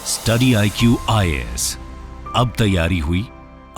Study IQ IAS, अब तैयारी हुई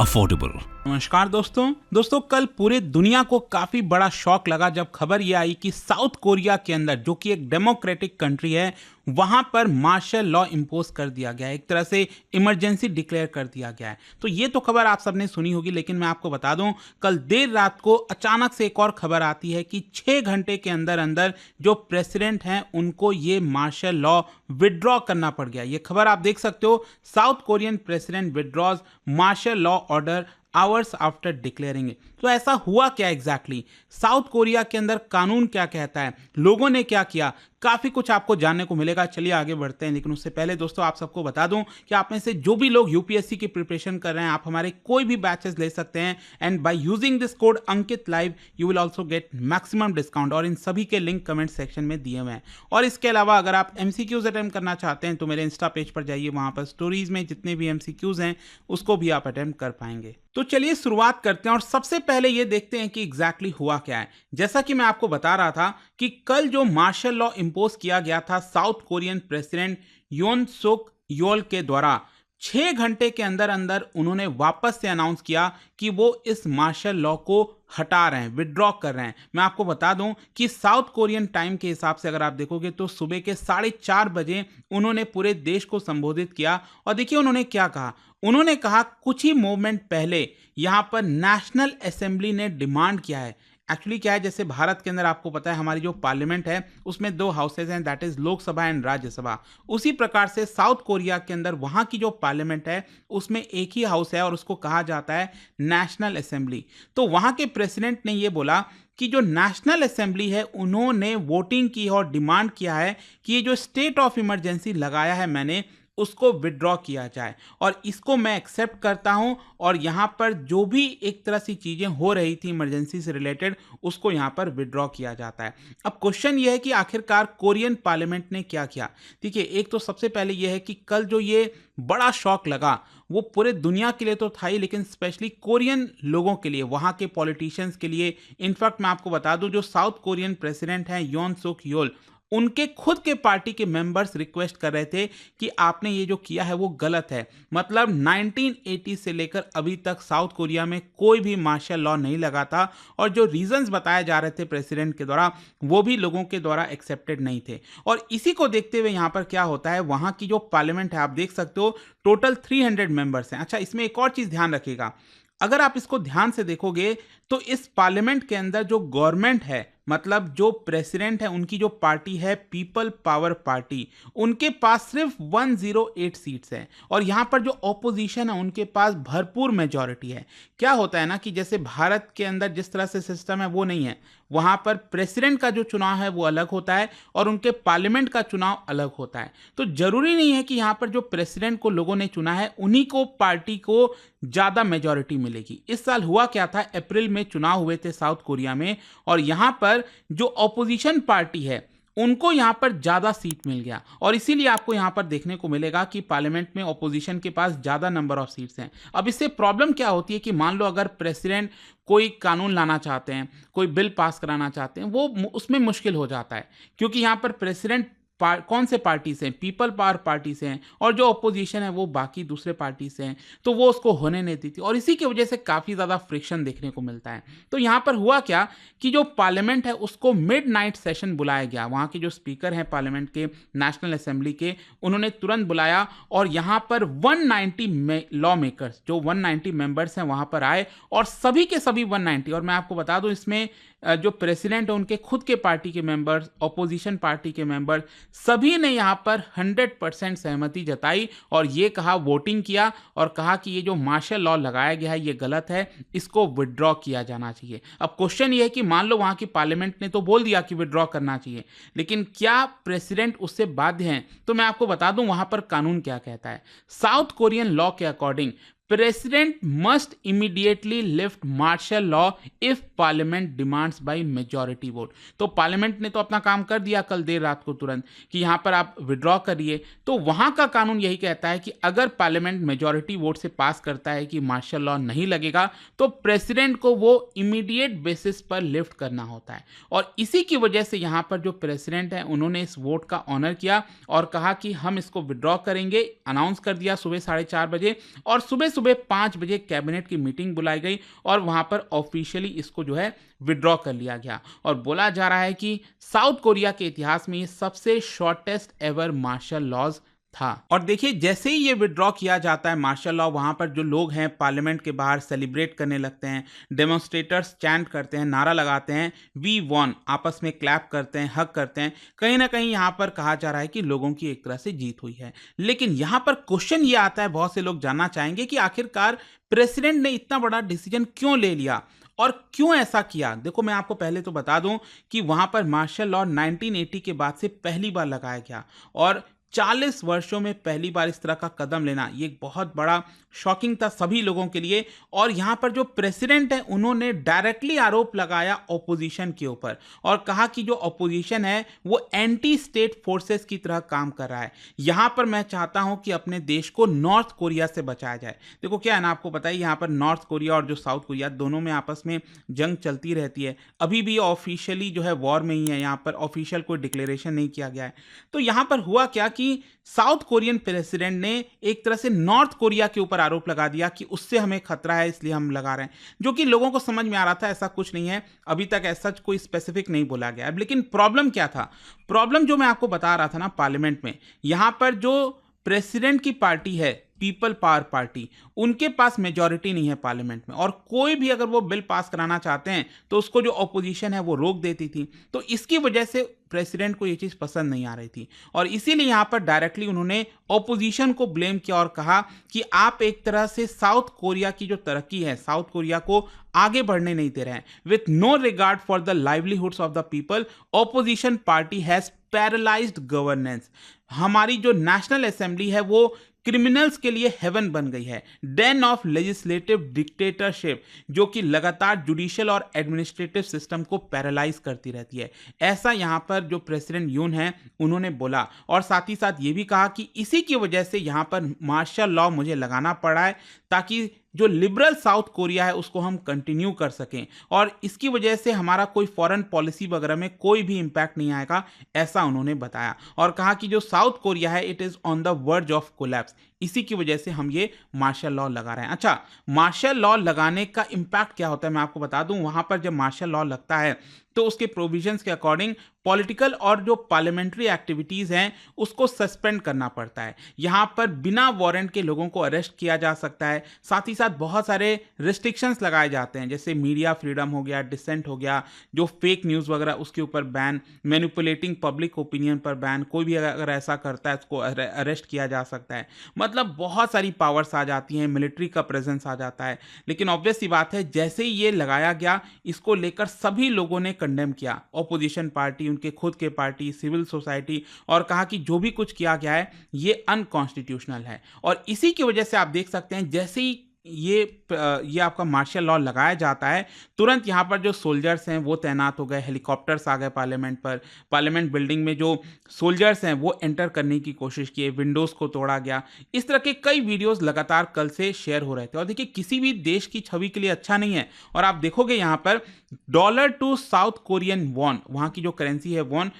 अफोर्डेबल। नमस्कार दोस्तों कल पूरे दुनिया को काफी बड़ा शॉक लगा जब खबर ये आई कि साउथ कोरिया के अंदर, जो कि एक डेमोक्रेटिक कंट्री है, वहां पर मार्शल लॉ इंपोज कर दिया गया है, एक तरह से इमरजेंसी डिक्लेयर कर दिया गया है। तो ये तो खबर आप सबने सुनी होगी, लेकिन मैं आपको बता दूं, कल देर रात को अचानक से एक और खबर आती है कि 6 घंटे के अंदर अंदर जो प्रेसिडेंट हैं उनको ये मार्शल लॉ विड्रॉ करना पड़ गया। ये खबर आप देख सकते हो, South Korean president withdraws martial law order hours after declaring it. तो ऐसा हुआ क्या एग्जैक्टली? साउथ कोरिया के अंदर कानून क्या कहता है, लोगों ने क्या किया, काफी कुछ आपको जानने को मिलेगा। चलिए आगे बढ़ते हैं, लेकिन उससे पहले दोस्तों आप सबको बता दूं कि आप में से जो भी लोग यूपीएससी की प्रिपरेशन कर रहे हैं, आप हमारे कोई भी बैचेस ले सकते हैं, and by using this code Ankit live you will also get maximum discount. और इन सभी के लिंक कमेंट सेक्शन में दिए हुए हैं। और इसके अलावा अगर आप एमसीक्यूज अटेम्प्ट करना चाहते हैं तो मेरे इंस्टा पेज पर जाइए, वहां पर स्टोरीज में जितने भी एमसीक्यूज हैं उसको भी आप अटेम्प्ट कर पाएंगे। तो चलिए शुरुआत करते हैं और सबसे पहले ये देखते हैं कि एग्जैक्टली हुआ क्या है। जैसा कि मैं आपको बता रहा था कि कल जो मार्शल लॉ इंपोज किया गया था साउथ कोरियन प्रेसिडेंट योन सुक योल के द्वारा, 6 घंटे के अंदर अंदर उन्होंने वापस से अनाउंस किया कि वो इस मार्शल लॉ को हटा रहे हैं, विड्रॉ कर रहे हैं। मैं आपको बता दूं कि साउथ कोरियन टाइम के हिसाब से अगर आप देखोगे तो सुबह के 4:30 बजे उन्होंने पूरे देश को संबोधित किया। और देखिए उन्होंने क्या कहा। उन्होंने कहा कुछ ही मोमेंट पहले यहां पर नेशनल असेंबली ने डिमांड किया है। एक्चुअली क्या है, जैसे भारत के अंदर आपको पता है हमारी जो पार्लियामेंट है उसमें 2 हाउसेज हैं, that is Lok Sabha and Rajya Sabha. उसी प्रकार से साउथ कोरिया के अंदर वहां की जो पार्लियामेंट है उसमें एक ही हाउस है और उसको कहा जाता है नेशनल असेंबली। तो वहां के प्रेसिडेंट ने ये बोला कि जो नेशनल असेंबली है उन्होंने वोटिंग की और डिमांड किया है कि ये जो स्टेट ऑफ इमरजेंसी लगाया है मैंने, उसको विड्रॉ किया जाए। और इसको मैं एक्सेप्ट करता हूं और यहां पर जो भी एक तरह से चीजें हो रही थी इमरजेंसी से रिलेटेड, उसको यहां पर विड्रॉ किया जाता है। अब क्वेश्चन ये है कि आखिरकार कोरियन पार्लियामेंट ने क्या किया। देखिए, एक तो सबसे पहले यह है कि कल जो ये बड़ा शॉक लगा वो पूरे दुनिया के लिए तो था ही, लेकिन स्पेशली कोरियन लोगों के लिए, वहां के पॉलिटिशियंस के लिए। इनफैक्ट मैं आपको बता दूं, जो साउथ कोरियन प्रेसिडेंट हैं योन सुक योल, उनके खुद के पार्टी के मेंबर्स रिक्वेस्ट कर रहे थे कि आपने ये जो किया है वो गलत है। मतलब 1980 से लेकर अभी तक साउथ कोरिया में कोई भी मार्शल लॉ नहीं लगा था, और जो रीजंस बताए जा रहे थे प्रेसिडेंट के द्वारा वो भी लोगों के द्वारा एक्सेप्टेड नहीं थे। और इसी को देखते हुए यहाँ पर क्या होता है, वहाँ की जो पार्लियामेंट है आप देख सकते हो टोटल 300 मेंबर्स हैं। अच्छा, इसमें एक और चीज़ ध्यान रखिएगा, अगर आप इसको ध्यान से देखोगे तो इस पार्लियामेंट के अंदर जो गवर्नमेंट है, मतलब जो प्रेसिडेंट है, उनकी जो पार्टी है पीपल पावर पार्टी, उनके पास सिर्फ 108 सीट्स हैं। और यहां पर जो ऑपोजिशन है उनके पास भरपूर मेजॉरिटी है। क्या होता है ना कि जैसे भारत के अंदर जिस तरह से सिस्टम है वो नहीं है। वहां पर प्रेसिडेंट का जो चुनाव है वो अलग होता है और उनके पार्लियामेंट का चुनाव अलग होता है। तो जरूरी नहीं है कि यहां पर जो प्रेसिडेंट को लोगों ने चुना है उन्हीं को, पार्टी को ज्यादा मेजॉरिटी मिलेगी। इस साल हुआ क्या था, अप्रैल में चुनाव हुए थे साउथ कोरिया में, और यहां पर जो ऑपोजिशन पार्टी है उनको यहां पर ज्यादा सीट मिल गया। और इसीलिए आपको यहां पर देखने को मिलेगा कि पार्लियामेंट में ऑपोजिशन के पास ज्यादा नंबर ऑफ सीट्स हैं। अब इससे प्रॉब्लम क्या होती है कि मान लो अगर प्रेसिडेंट कोई कानून लाना चाहते हैं, कोई बिल पास कराना चाहते हैं, वो उसमें मुश्किल हो जाता है, क्योंकि यहां पर प्रेसिडेंट कौन से पार्टी से हैं, पीपल पावर पार्टी से हैं, और जो ऑपोजिशन है वो बाकी दूसरे पार्टी से हैं, तो वो उसको होने नहीं देती, और इसी की वजह से काफ़ी ज़्यादा फ्रिक्शन देखने को मिलता है। तो यहाँ पर हुआ क्या कि जो पार्लियामेंट है उसको मिड नाइट सेशन बुलाया गया। वहाँ के जो स्पीकर हैं पार्लियामेंट के, नेशनल असेंबली के, उन्होंने तुरंत बुलाया और यहाँ पर 190 लॉ मेकर्स, जो 190 मेंबर्स हैं वहाँ पर आए, और सभी के सभी 190। और मैं आपको बता दूँ इसमें जो प्रेसिडेंट है उनके खुद के पार्टी के मेंबर्स, ऑपोजिशन पार्टी के मेंबर्स, सभी ने यहाँ पर 100% सहमति जताई और ये कहा, वोटिंग किया और कहा कि ये जो मार्शल लॉ लगाया गया है ये गलत है, इसको विड्रॉ किया जाना चाहिए। अब क्वेश्चन ये है कि मान लो वहाँ की पार्लियामेंट ने तो बोल दिया कि विड्रॉ करना चाहिए, लेकिन क्या प्रेसिडेंट उससे बाध्य हैं? तो मैं आपको बता दूं वहाँ पर कानून क्या कहता है। साउथ कोरियन लॉ के according president must immediately lift martial law if parliament demands by majority vote. तो पार्लियामेंट ने तो अपना काम कर दिया कल देर रात को तुरंत कि यहां पर आप विड्रॉ करिए। तो वहां का कानून यही कहता है कि अगर पार्लियामेंट मेजॉरिटी वोट से पास करता है कि मार्शल लॉ नहीं लगेगा तो प्रेसिडेंट को वो इमीडिएट बेसिस पर लिफ्ट करना होता है। और इसी की वजह से यहां पर जो प्रेसिडेंट है उन्होंने इस वोट का ऑनर किया और कहा कि हम इसको विड्रॉ करेंगे। अनाउंस कर दिया सुबह 4:30 बजे और सुबह सुबह 5 बजे कैबिनेट की मीटिंग बुलाई गई और वहां पर ऑफिशियली इसको जो है विड्रॉ कर लिया गया। और बोला जा रहा है कि साउथ कोरिया के इतिहास में ये सबसे शॉर्टेस्ट एवर मार्शल लॉज था। और देखिए जैसे ही ये विड्रॉ किया जाता है मार्शल लॉ, वहां पर जो लोग हैं पार्लियामेंट के बाहर सेलिब्रेट करने लगते हैं, डेमोन्स्ट्रेटर्स चैंट करते हैं, नारा लगाते हैं, वी वॉन, आपस में क्लैप करते हैं, हग करते हैं। कहीं ना कहीं यहां पर कहा जा रहा है कि लोगों की एक तरह से जीत हुई है। लेकिन यहां पर क्वेश्चन ये आता है, बहुत से लोग जानना चाहेंगे कि आखिरकार प्रेसिडेंट ने इतना बड़ा डिसीजन क्यों ले लिया और क्यों ऐसा किया। देखो मैं आपको पहले तो बता दूं कि वहां पर मार्शल लॉ 1980 के बाद से पहली बार लगाया गया और 40 वर्षों में पहली बार इस तरह का कदम लेना ये एक बहुत बड़ा शॉकिंग था सभी लोगों के लिए। और यहां पर जो प्रेसिडेंट है उन्होंने डायरेक्टली आरोप लगाया ऑपोजिशन के ऊपर और कहा कि जो ऑपोजिशन है वो एंटी स्टेट फोर्सेस की तरह काम कर रहा है। यहां पर मैं चाहता हूं कि अपने देश को नॉर्थ कोरिया से बचाया जाए। देखो क्या है ना, आपको पता है यहां पर नॉर्थ कोरिया और जो साउथ कोरिया दोनों में आपस में जंग चलती रहती है। अभी भी ऑफिशियली जो है वॉर में ही है, यहां पर ऑफिशियल कोई डिक्लेरेशन नहीं किया गया है। तो यहां पर हुआ क्या कि साउथ कोरियन प्रेसिडेंट ने एक तरह से नॉर्थ कोरिया के ऊपर आरोप लगा दिया कि उससे हमें खतरा है इसलिए हम लगा रहे हैं, जो कि लोगों को समझ में आ रहा था ऐसा कुछ नहीं है। अभी तक ऐसा कोई स्पेसिफिक नहीं बोला गया। लेकिन प्रॉब्लम क्या था? प्रॉब्लम जो मैं आपको बता रहा था ना, पार्लियामेंट में यहां पर जो प्रेसिडेंट की पार्टी है पीपल पावर पार्टी, उनके पास मेजॉरिटी नहीं है पार्लियामेंट में और कोई भी अगर वो बिल पास कराना चाहते हैं तो उसको जो ऑपोजिशन है वो रोक देती थी। तो इसकी वजह से प्रेसिडेंट को ये चीज पसंद नहीं आ रही थी और इसीलिए यहां पर डायरेक्टली उन्होंने ऑपोजिशन को ब्लेम किया और कहा कि आप एक तरह से साउथ कोरिया की जो तरक्की है, साउथ कोरिया को आगे बढ़ने नहीं दे रहे हैं। With no regard for the livelihoods of the people, opposition party has paralysed governance. हमारी जो नेशनल असेंबली है वो क्रिमिनल्स के लिए हेवन बन गई है, डेन ऑफ लेजिस्लेटिव डिक्टेटरशिप, जो कि लगातार जुडिशियल और एडमिनिस्ट्रेटिव सिस्टम को पैरालाइज करती रहती है। ऐसा यहां पर जो प्रेसिडेंट यून है उन्होंने बोला और साथ ही साथ ये भी कहा कि इसी की वजह से यहां पर मार्शल लॉ मुझे लगाना पड़ा है ताकि जो लिबरल साउथ कोरिया है उसको हम कंटिन्यू कर सकें और इसकी वजह से हमारा कोई फॉरेन पॉलिसी वगैरह में कोई भी इंपैक्ट नहीं आएगा, ऐसा उन्होंने बताया। और कहा कि जो साउथ कोरिया है it is on the verge of collapse, इसी की वजह से हम ये मार्शल लॉ लगा रहे हैं। अच्छा, मार्शल लॉ लगाने का इंपैक्ट क्या होता है मैं आपको बता दूं। वहां पर जब मार्शल लॉ लगता है तो उसके प्रोविजंस के अकॉर्डिंग पॉलिटिकल और जो पार्लियामेंट्री एक्टिविटीज हैं उसको सस्पेंड करना पड़ता है। यहां पर बिना वारंट के लोगों को अरेस्ट किया जा सकता है। साथ ही साथ बहुत सारे रिस्ट्रिक्शंस लगाए जाते हैं, जैसे मीडिया फ्रीडम हो गया, डिसेंट हो गया, जो फेक न्यूज़ वगैरह उसके ऊपर बैन, मैनिपुलेटिंग पब्लिक ओपिनियन पर बैन, कोई भी अगर ऐसा करता है उसको अरेस्ट किया जा सकता है। मतलब बहुत सारी पावर्स आ जाती हैं, मिलिट्री का प्रेजेंस आ जाता है। लेकिन ऑब्वियस सी बात है जैसे ही ये लगाया गया इसको लेकर सभी लोगों ने कंडेम किया, ऑपोजिशन पार्टी, उनके खुद के पार्टी, सिविल सोसाइटी, और कहा कि जो भी कुछ किया गया है ये अनकॉन्स्टिट्यूशनल है। और इसी की वजह से आप देख सकते हैं जैसे ही ये आपका मार्शल लॉ लगाया जाता है तुरंत यहाँ पर जो सोल्जर्स हैं वो तैनात हो गए, हेलीकॉप्टर्स आ गए पार्लियामेंट पर, पार्लियामेंट बिल्डिंग में जो सोल्जर्स हैं वो एंटर करने की कोशिश किए, विंडोज़ को तोड़ा गया। इस तरह के कई वीडियोस लगातार कल से शेयर हो रहे थे और देखिए किसी भी देश की छवि के लिए अच्छा नहीं है। और आप देखोगे यहाँ पर dollar to South Korean won, वहाँ की जो करेंसी है वॉन,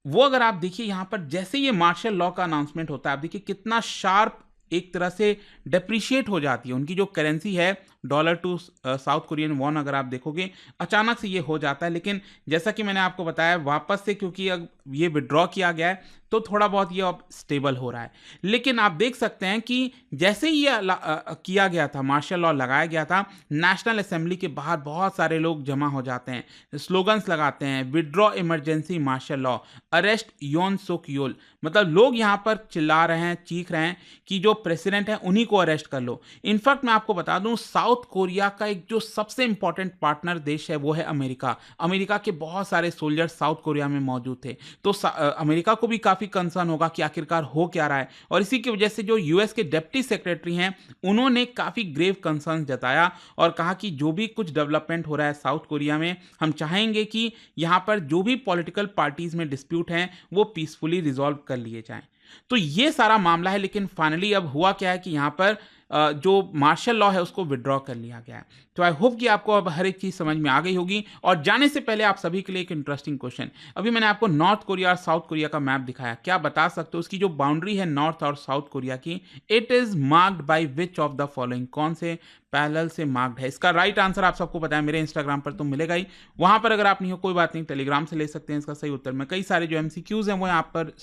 वो अगर आप देखिए यहाँ पर जैसे ये मार्शल लॉ का अनाउंसमेंट होता है आप देखिए कितना शार्प एक तरह से डेप्रिशिएट हो जाती है उनकी जो करेंसी है dollar to South Korean won. अगर आप देखोगे अचानक से ये हो जाता है, लेकिन जैसा कि मैंने आपको बताया वापस से क्योंकि अब ये विड्रॉ किया गया है तो थोड़ा बहुत ये अब स्टेबल हो रहा है। लेकिन आप देख सकते हैं कि जैसे ही ये किया गया था, मार्शल लॉ लगाया गया था, नेशनल असेंबली के बाहर बहुत सारे लोग जमा हो जाते हैं, स्लोगन्स लगाते हैं, withdraw emergency martial law, arrest Yoon Suk Yeol. मतलब लोग यहाँ पर चिल्ला रहे हैं, चीख रहे हैं कि जो प्रेसिडेंट है उन्हीं को अरेस्ट कर लो। इनफैक्ट मैं आपको बता दूं साउथ कोरिया का एक जो सबसे इंपॉर्टेंट पार्टनर देश है वो है अमेरिका। अमेरिका के बहुत सारे सोल्जर्स साउथ कोरिया में मौजूद थे, तो अमेरिका को भी काफी काफ़ी कंसर्न होगा कि आखिरकार हो क्या रहा है। और इसी की वजह से जो यूएस के डिप्टी सेक्रेटरी हैं, उन्होंने काफ़ी ग्रेव कंसर्न जताया और कहा कि जो भी कुछ डेवलपमेंट हो रहा है साउथ कोरिया में, हम चाहेंगे कि यहाँ पर जो भी पॉलिटिकल पार्टीज़ में डिस्प्यूट हैं, वो पीसफुली रिजॉल्व कर लिए जाएँ। तो ये सारा मामला है, लेकिन फाइनली अब हुआ क्या है कि यहाँ पर जो मार्शल लॉ है उसको विथड्रॉ कर लिया गया है। तो आई होप कि आपको अब हर एक चीज़ समझ में आ गई होगी। और जाने से पहले आप सभी के लिए एक इंटरेस्टिंग क्वेश्चन, अभी मैंने आपको नॉर्थ कोरिया और साउथ कोरिया का मैप दिखाया, क्या बता सकते हो उसकी जो बाउंड्री है नॉर्थ और साउथ कोरिया की, it is marked by which of the following, कौन से पैरेलल से मार्क्ड है? इसका राइट आंसर आप सबको पता है, मेरे इंस्टाग्राम पर तो मिलेगा ही, वहाँ पर अगर आप नहीं हो कोई बात नहीं, टेलीग्राम से ले सकते हैं इसका सही उत्तर। मैं कई सारे जो एमसीक्यूज़ हैं वो यहाँ पर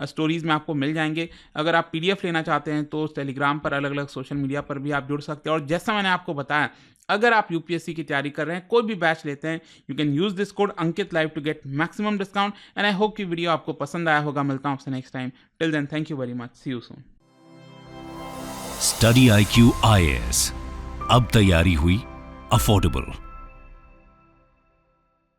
स्टोरीज में आपको मिल जाएंगे। अगर आप पीडीएफ लेना चाहते हैं तो टेलीग्राम पर, अलग अलग सोशल मीडिया पर भी आप जुड़ सकते हैं। और जैसा मैंने आपको बताया, अगर आप यूपीएससी की तैयारी कर रहे हैं, कोई भी बैच लेते हैं, you can use this code Ankit live to get maximum discount. And I hope कि वीडियो आपको पसंद आया होगा। मिलता हूं आपसे next time. Till then, thank you very much, see you soon. Study IQ IAS, अब तैयारी हुई अफोर्डेबल।